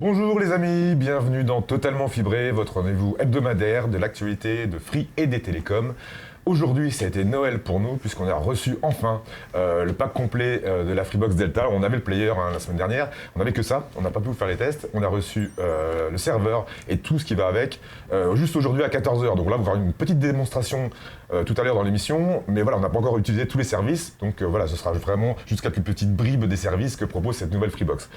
Bonjour les amis, bienvenue dans Totalement Fibré, votre rendez-vous hebdomadaire de l'actualité de Free et des télécoms. Aujourd'hui, ça a été Noël pour nous, puisqu'on a reçu enfin le pack complet de la Freebox Delta. On avait le player la semaine dernière, on n'avait que ça, on n'a pas pu faire les tests. On a reçu le serveur et tout ce qui va avec, juste aujourd'hui à 14h. Donc là, vous verrez une petite démonstration tout à l'heure dans l'émission, mais voilà, on n'a pas encore utilisé tous les services. Donc voilà, ce sera vraiment juste quelques petites bribes des services que propose cette nouvelle Freebox.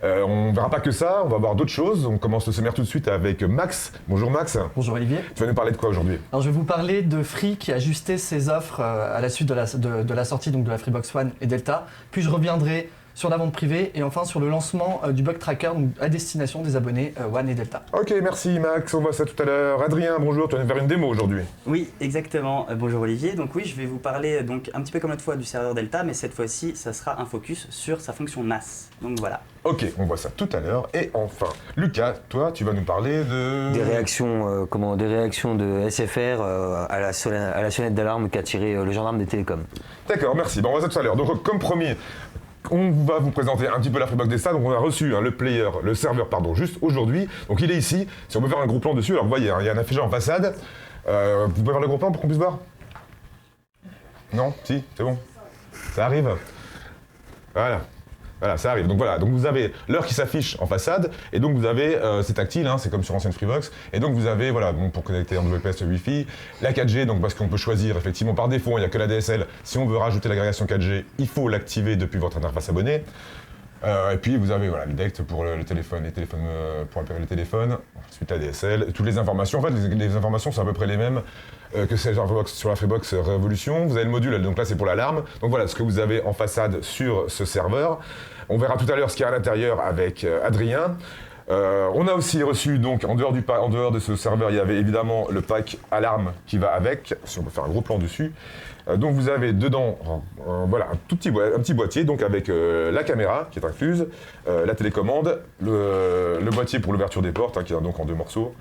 On ne verra pas que ça, on va voir d'autres choses. On commence le sommaire tout de suite avec Max. Bonjour Max. Bonjour Olivier. Tu vas nous parler de quoi aujourd'hui? Alors je vais vous parler de Free qui a ajusté ses offres à la suite de la sortie donc, de la Freebox One et Delta. Puis je reviendrai sur la vente privée et enfin sur le lancement du bug tracker donc, à destination des abonnés One et Delta. Ok, merci Max, on voit ça tout à l'heure. Adrien, bonjour, tu vas nous faire une démo aujourd'hui. Oui, exactement. Bonjour Olivier. Donc oui, je vais vous parler donc un petit peu comme l'autre fois du serveur Delta, mais cette fois-ci, ça sera un focus sur sa fonction NAS. Donc voilà. Ok, on voit ça tout à l'heure. Et enfin, Lucas, toi, tu vas nous parler de... Des réactions de SFR à la sonnette d'alarme qu'a tiré le gendarme des télécoms. D'accord, merci. Bon, on voit ça tout à l'heure. Donc, comme promis, on va vous présenter un petit peu la Freebox Delta. Donc, on a reçu le serveur, juste aujourd'hui. Donc, il est ici. Si on peut faire un gros plan dessus, alors vous voyez, il y a un affichage en façade. Vous pouvez faire le gros plan pour qu'on puisse voir? Non? Si? C'est bon? Ça arrive? Voilà, ça arrive. Donc voilà, donc vous avez l'heure qui s'affiche en façade, et donc vous avez, c'est tactile, hein, c'est comme sur ancienne Freebox, et donc vous avez, voilà, bon, pour connecter en WPS Wi-Fi, la 4G, donc parce qu'on peut choisir, effectivement, par défaut, il n'y a que la DSL. Si on veut rajouter l'agrégation 4G, il faut l'activer depuis votre interface abonnée. Et puis vous avez voilà, le DECT pour le téléphone, pour repérer les téléphones, ensuite la DSL, toutes les informations. En fait, les informations sont à peu près les mêmes que celles sur la Freebox Révolution. Vous avez le module, donc là c'est pour l'alarme. Donc voilà ce que vous avez en façade sur ce serveur. On verra tout à l'heure ce qu'il y a à l'intérieur avec Adrien. On a aussi reçu, donc en dehors de ce serveur, il y avait évidemment le pack alarme qui va avec, si on peut faire un gros plan dessus. Donc vous avez dedans voilà, un petit boîtier donc avec la caméra qui est incluse, la télécommande, le boîtier pour l'ouverture des portes qui est donc en 2 morceaux,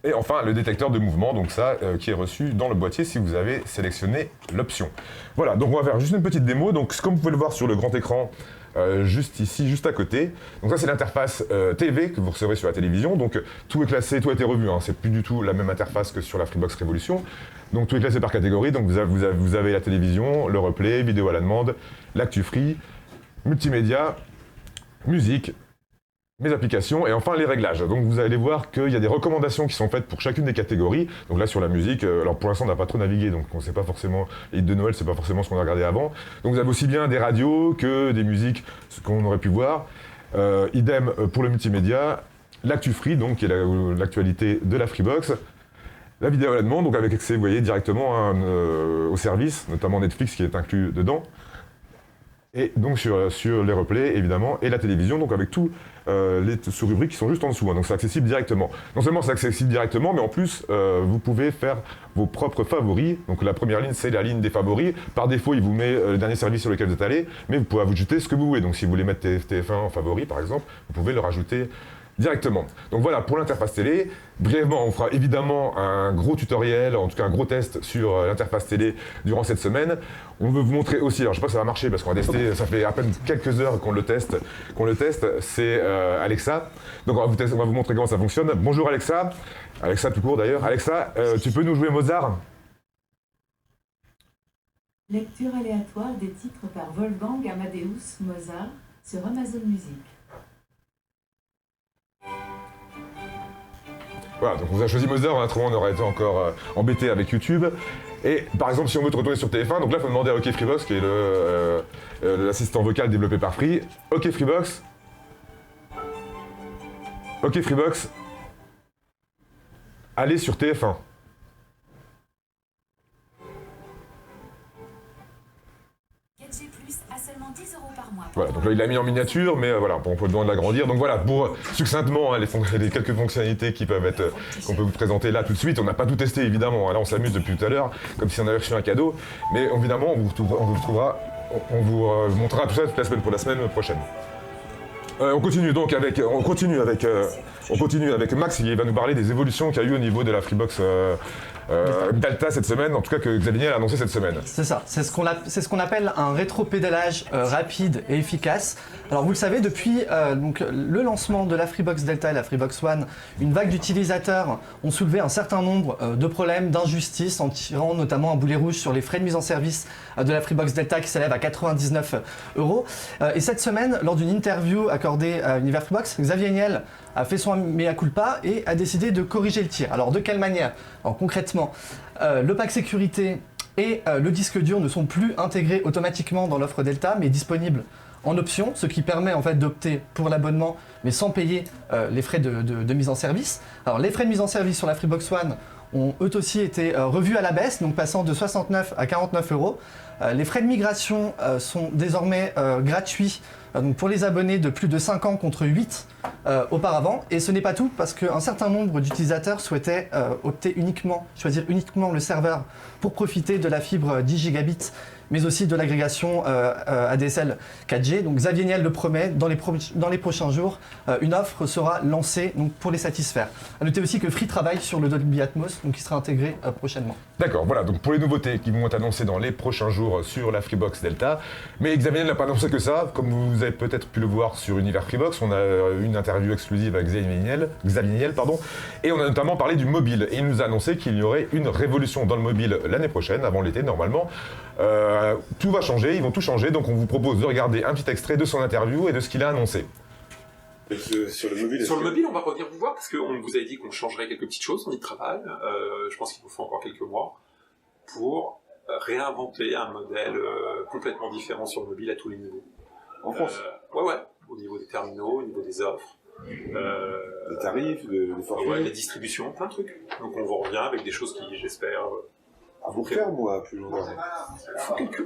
et enfin le détecteur de mouvement, donc ça qui est reçu dans le boîtier si vous avez sélectionné l'option. Voilà, donc on va faire juste une petite démo. Donc comme vous pouvez le voir sur le grand écran, juste ici, juste à côté. Donc ça c'est l'interface TV que vous recevrez sur la télévision. Donc tout est classé, tout a été revu, hein. C'est plus du tout la même interface que sur la Freebox Révolution. Donc tout est classé par catégorie. Donc vous avez la télévision, le replay, vidéo à la demande, l'actu free, multimédia, musique, mes applications et enfin les réglages. Donc vous allez voir qu'il y a des recommandations qui sont faites pour chacune des catégories. Donc là sur la musique, alors pour l'instant on n'a pas trop navigué, donc on sait pas forcément, les hits de Noël c'est pas forcément ce qu'on a regardé avant. Donc vous avez aussi bien des radios que des musiques, ce qu'on aurait pu voir. Idem pour le multimédia, l'actu free, donc qui est l'actualité de la Freebox. La vidéo à la demande, donc avec accès, vous voyez, directement au service, notamment Netflix qui est inclus dedans. Et donc sur les replays, évidemment, et la télévision, donc avec tous les sous-rubriques qui sont juste en dessous. Hein, donc c'est accessible directement. Non seulement c'est accessible directement, mais en plus, vous pouvez faire vos propres favoris. Donc la première ligne, c'est la ligne des favoris. Par défaut, il vous met le dernier service sur lequel vous êtes allé, mais vous pouvez ajouter ce que vous voulez. Donc si vous voulez mettre TF1 en favori, par exemple, vous pouvez le rajouter directement. Donc voilà pour l'interface télé. Brièvement, on fera évidemment un gros tutoriel, en tout cas un gros test sur l'interface télé durant cette semaine. On veut vous montrer aussi, alors je sais pas si ça va marcher parce qu'on va tester, ça fait à peine quelques heures qu'on le teste, c'est Alexa. Donc on va vous montrer comment ça fonctionne. Bonjour Alexa, Alexa tout court d'ailleurs. Alexa, tu peux nous jouer Mozart? Lecture aléatoire des titres par Wolfgang Amadeus Mozart sur Amazon Music. Voilà, donc on a choisi Mozart, autrement on aurait été encore embêté avec YouTube. Et par exemple, si on veut te retourner sur TF1, donc là il faut demander à OK Freebox, qui est l'assistant vocal développé par Free. OK Freebox. OK Freebox. Allez sur TF1. Voilà, donc là il l'a mis en miniature, mais voilà, on peut le demander de l'agrandir. Donc voilà, pour succinctement, hein, les quelques fonctionnalités qu'on peut vous présenter là tout de suite. On n'a pas tout testé évidemment, là on s'amuse depuis tout à l'heure, comme si on avait reçu un cadeau. Mais évidemment, on vous montrera tout ça toute la semaine pour la semaine prochaine. On continue avec Max qui va nous parler des évolutions qu'il y a eu au niveau de la Freebox Delta cette semaine, en tout cas que Xavier Niel a annoncé cette semaine. C'est ça, c'est ce qu'on appelle un rétropédalage rapide et efficace. Alors vous le savez, depuis donc, le lancement de la Freebox Delta et la Freebox One, une vague d'utilisateurs ont soulevé un certain nombre de problèmes, d'injustices, en tirant notamment un boulet rouge sur les frais de mise en service de la Freebox Delta qui s'élèvent à 99 €. Et cette semaine, lors d'une interview accordée à Univers Freebox, Xavier Niel a fait son mea culpa et a décidé de corriger le tir. Alors de quelle manière? Alors concrètement, le pack sécurité et le disque dur ne sont plus intégrés automatiquement dans l'offre Delta, mais disponibles en option, ce qui permet en fait d'opter pour l'abonnement, mais sans payer les frais de mise en service. Alors les frais de mise en service sur la Freebox One ont eux aussi été revus à la baisse, donc passant de 69 à 49 €. Les frais de migration sont désormais gratuits donc pour les abonnés de plus de 5 ans contre 8 auparavant. Et ce n'est pas tout, parce qu'un certain nombre d'utilisateurs souhaitaient choisir uniquement le serveur pour profiter de la fibre 10 gigabits, mais aussi de l'agrégation ADSL 4G. Donc Xavier Niel le promet, dans les prochains jours, une offre sera lancée donc, pour les satisfaire. A noter aussi que Free travaille sur le Dolby Atmos, donc qui sera intégré prochainement. D'accord, voilà, donc pour les nouveautés qui vont être annoncées dans les prochains jours sur la Freebox Delta. Mais Xavier Niel n'a pas annoncé que ça. Comme vous avez peut-être pu le voir sur Univers Freebox, on a une interview exclusive avec Xavier Niel, et on a notamment parlé du mobile. Et il nous a annoncé qu'il y aurait une révolution dans le mobile l'année prochaine, avant l'été normalement. Tout va changer, ils vont tout changer, donc on vous propose de regarder un petit extrait de son interview et de ce qu'il a annoncé. Sur le mobile, on va revenir vous voir parce qu'on vous avait dit qu'on changerait quelques petites choses, on y travaille. Je pense qu'il vous faut encore quelques mois pour réinventer un modèle complètement différent sur le mobile à tous les niveaux. En France Ouais, au niveau des terminaux, au niveau des offres. Des tarifs, des forfaits, la distribution, plein de trucs. Donc on vous revient avec des choses qui, j'espère... à court terme ou à plus long terme? Il faut quelques...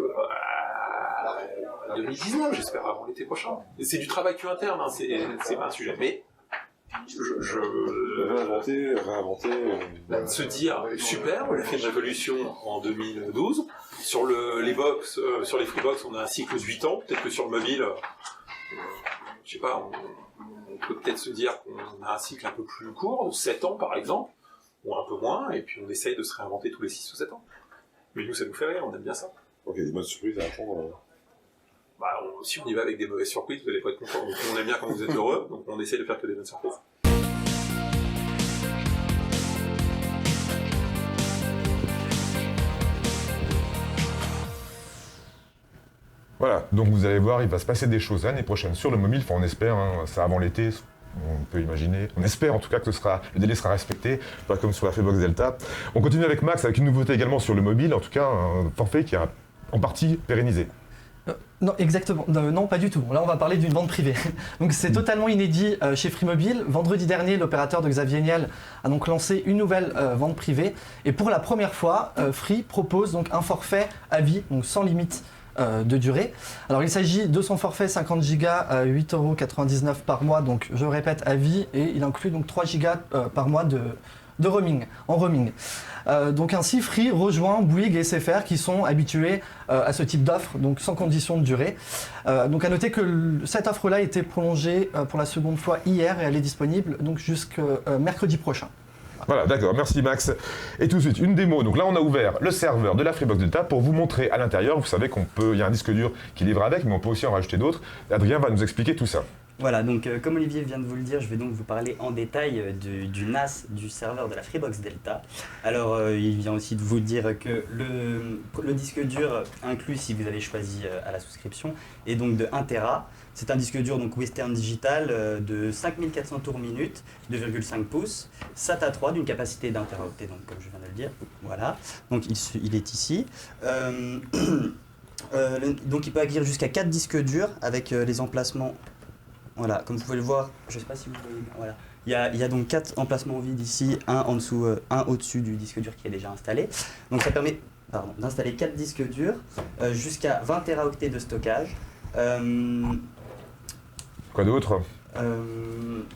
2019, j'espère, avant l'été prochain. Et c'est du travail interne, hein, c'est pas un sujet. Mais réinventer. Se dire, super, on a fait une révolution en 2012. Sur les box, sur les Freebox, on a un cycle de 8 ans. Peut-être que sur le mobile, je sais pas, on peut peut-être se dire qu'on a un cycle un peu plus court, de 7 ans par exemple, ou un peu moins, et puis on essaye de se réinventer tous les 6 ou 7 ans. Mais nous, ça nous fait rire, on aime bien ça. Ok, des bonnes surprises à attendre. Si on y va avec des mauvaises surprises, vous n'allez pas être content. Donc on aime bien quand vous êtes heureux, donc on essaie de faire que des bonnes surprises. Voilà, donc vous allez voir, il va se passer des choses l'année prochaine sur le mobile, enfin on espère, hein, ça avant l'été, on peut imaginer, on espère en tout cas que le délai sera respecté, pas comme sur la Freebox Delta. On continue avec Max, avec une nouveauté également sur le mobile, en tout cas un forfait qui a en partie pérennisé. Non, exactement. Non, pas du tout. Là, on va parler d'une vente privée. Donc, c'est totalement inédit chez Free Mobile. Vendredi dernier, l'opérateur de Xavier Niel a donc lancé une nouvelle vente privée. Et pour la première fois, Free propose donc un forfait à vie, donc sans limite de durée. Alors, il s'agit de son forfait 50 Go à 8,99 € par mois. Donc, je répète, à vie. Et il inclut donc 3 Go par mois de roaming, en roaming. Donc ainsi, Free rejoint Bouygues et SFR qui sont habitués à ce type d'offre, donc sans condition de durée. Donc à noter que cette offre-là a été prolongée pour la seconde fois hier et elle est disponible donc jusqu'à mercredi prochain. Voilà, d'accord, merci Max. Et tout de suite, une démo. Donc là, on a ouvert le serveur de la Freebox Delta pour vous montrer à l'intérieur. Vous savez il y a un disque dur qui livre avec, mais on peut aussi en rajouter d'autres. Adrien va nous expliquer tout ça. Voilà, donc comme Olivier vient de vous le dire, je vais donc vous parler en détail du NAS du serveur de la Freebox Delta. Alors, il vient aussi de vous dire que le disque dur inclus, si vous avez choisi à la souscription, est donc de 1 Tera. C'est un disque dur donc Western Digital de 5400 tours minute, 2,5 pouces, SATA 3 d'une capacité d'1 Teraoctet, donc comme je viens de le dire. Voilà, donc il est ici. Donc il peut accueillir jusqu'à 4 disques durs avec les emplacements. Voilà, comme vous pouvez le voir, je ne sais pas si vous voyez bien, voilà. Il y a donc 4 emplacements vides ici, un en dessous, un au-dessus du disque dur qui est déjà installé. Donc ça permet d'installer 4 disques durs jusqu'à 20 Teraoctets de stockage. Quoi d'autre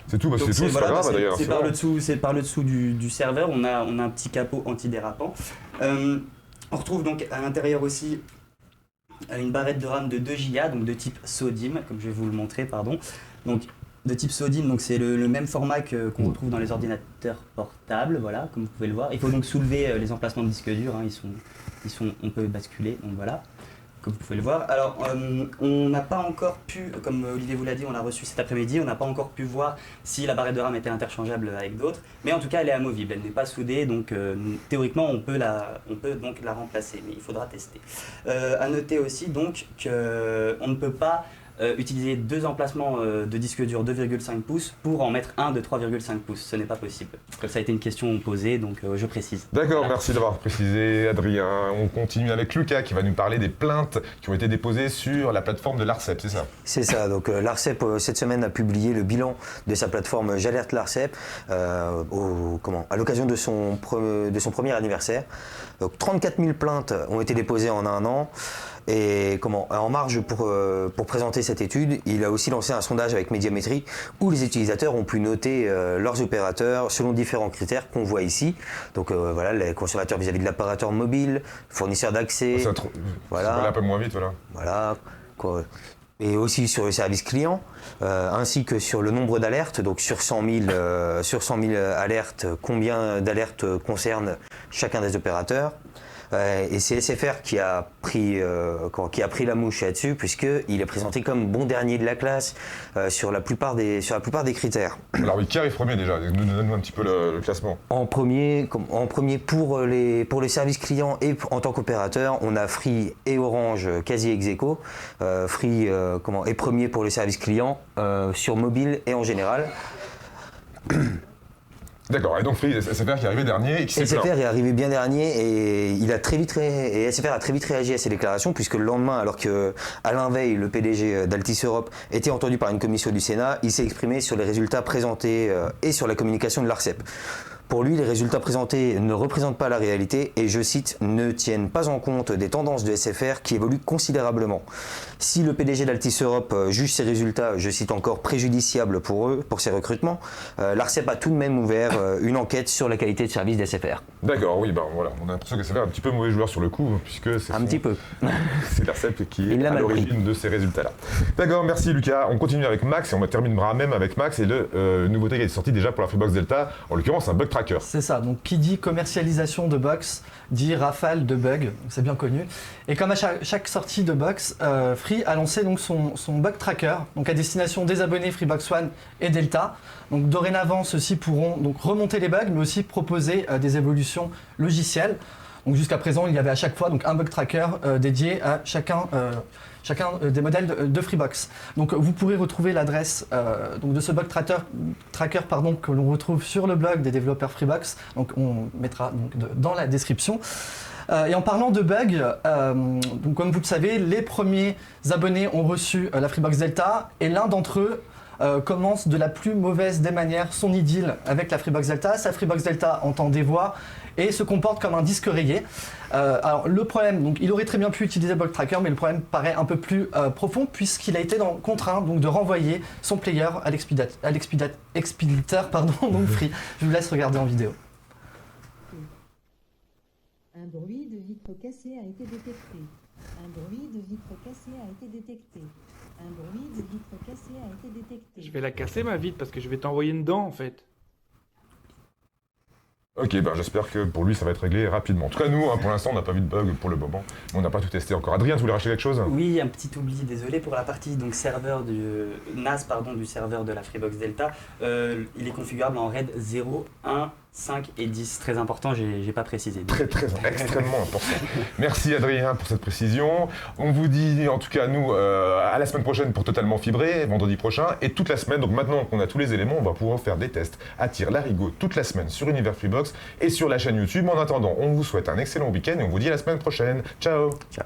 C'est tout, c'est tout, c'est pas grave d'ailleurs. C'est par le dessous du serveur, on a un petit capot antidérapant. On retrouve donc à l'intérieur aussi une barrette de RAM de 2 Go, donc de type SODIMM, comme je vais vous le montrer, pardon. Donc de type SODIMM, donc c'est le même format qu'on retrouve dans les ordinateurs portables, voilà, comme vous pouvez le voir. Il faut donc soulever les emplacements de disque dur, hein, on peut basculer, donc voilà, comme vous pouvez le voir. Alors, on n'a pas encore pu, comme Olivier vous l'a dit, on l'a reçu cet après-midi, on n'a pas encore pu voir si la barrette de RAM était interchangeable avec d'autres, mais en tout cas elle est amovible, elle n'est pas soudée, donc théoriquement on peut donc la remplacer, mais il faudra tester. À noter aussi donc qu'on ne peut pas utiliser deux emplacements de disque dur 2,5 pouces pour en mettre un de 3,5 pouces. Ce n'est pas possible. Ça a été une question posée, donc je précise. D'accord, Voilà. merci d'avoir précisé, Adrien. On continue avec Lucas qui va nous parler des plaintes qui ont été déposées sur la plateforme de l'ARCEP, c'est ça? C'est ça, donc l'ARCEP cette semaine a publié le bilan de sa plateforme J'alerte l'ARCEP à l'occasion de son premier anniversaire. Donc 34 000 plaintes ont été déposées en un an. Et en marge pour présenter cette étude, il a aussi lancé un sondage avec Médiamétrie où les utilisateurs ont pu noter leurs opérateurs selon différents critères qu'on voit ici. Donc voilà, les consommateurs vis-à-vis de l'opérateur mobile, fournisseur d'accès. Ça voilà. va aller un peu moins vite, voilà. Voilà. Quoi. Et aussi sur le service client, ainsi que sur le nombre d'alertes. Donc sur 100 000 alertes, combien d'alertes concernent chacun des opérateurs. Et c'est SFR qui a pris la mouche là-dessus, puisqu'il est présenté comme bon dernier de la classe sur la plupart des critères. Alors oui, qui arrive premier déjà? Donne-nous un petit peu le classement. En premier pour les services clients et en tant qu'opérateur, on a Free et Orange quasi ex aequo. Free est premier pour les services clients sur mobile et en général. D'accord, et donc Free, SFR qui est arrivé dernier et qui s'est plaint. SFR est arrivé bien dernier et SFR a très vite réagi à ces déclarations, puisque le lendemain, alors que Alain Veil, le PDG d'Altis Europe, était entendu par une commission du Sénat, il s'est exprimé sur les résultats présentés et sur la communication de l'ARCEP. Pour lui, les résultats présentés ne représentent pas la réalité et, je cite, ne tiennent pas en compte des tendances de SFR qui évoluent considérablement. Si le PDG d'Altis Europe juge ces résultats, je cite encore, préjudiciables pour ces recrutements, l'ARCEP a tout de même ouvert une enquête sur la qualité de service d'SFR. D'accord, oui, voilà, on a l'impression que SFR est un petit peu mauvais joueur sur le coup, puisque c'est petit peu. C'est l'ARCEP qui est à mal l'origine pris de ces résultats-là. D'accord, merci Lucas. On continue avec Max et on terminera même avec Max et le nouveauté qui est sortie déjà pour la Freebox Delta, en l'occurrence un bug tracker. C'est ça, donc qui dit commercialisation de box dit rafale de bugs, c'est bien connu. Et comme à chaque sortie de box, Free a lancé donc son bug tracker, donc à destination des abonnés Freebox One et Delta. Donc dorénavant, ceux-ci pourront donc remonter les bugs, mais aussi proposer des évolutions logicielles. Donc jusqu'à présent, il y avait à chaque fois donc un bug tracker dédié à chacun des modèles de Freebox. Donc vous pourrez retrouver l'adresse donc de ce bug tracker que l'on retrouve sur le blog des développeurs Freebox. Donc on mettra donc dans la description. Et en parlant de bugs, donc comme vous le savez, les premiers abonnés ont reçu la Freebox Delta et l'un d'entre eux commence de la plus mauvaise des manières son idylle avec la Freebox Delta. Sa Freebox Delta entend des voix et se comporte comme un disque rayé. Alors le problème, donc il aurait très bien pu utiliser Bug Tracker, mais le problème paraît un peu plus profond puisqu'il a été contraint donc, de renvoyer son player à l'expéditeur donc Free. Je vous laisse regarder en vidéo. Un bruit de vitre cassée a été détecté. Un bruit de vitre cassée a été détecté. Un bruit de vitre cassée a été détecté. Je vais la casser ma vitre parce que je vais t'envoyer une dent en fait. Ok, j'espère que pour lui ça va être réglé rapidement. En tout cas nous, pour l'instant on n'a pas vu de bug pour le moment, mais on n'a pas tout testé encore. Adrien, tu voulais racheter quelque chose? Oui, un petit oubli, désolé, pour la partie donc serveur du NAS du serveur de la Freebox Delta. Il est configurable en RAID 0, 1, 5 et 10. Très important, j'ai pas précisé. Extrêmement important. Merci Adrien pour cette précision. On vous dit en tout cas nous à la semaine prochaine pour Totalement Fibré, vendredi prochain, et toute la semaine. Donc maintenant qu'on a tous les éléments, on va pouvoir faire des tests à tir larigot toute la semaine sur Univers Freebox et sur la chaîne YouTube. En attendant, on vous souhaite un excellent week-end et on vous dit à la semaine prochaine. Ciao. Ciao.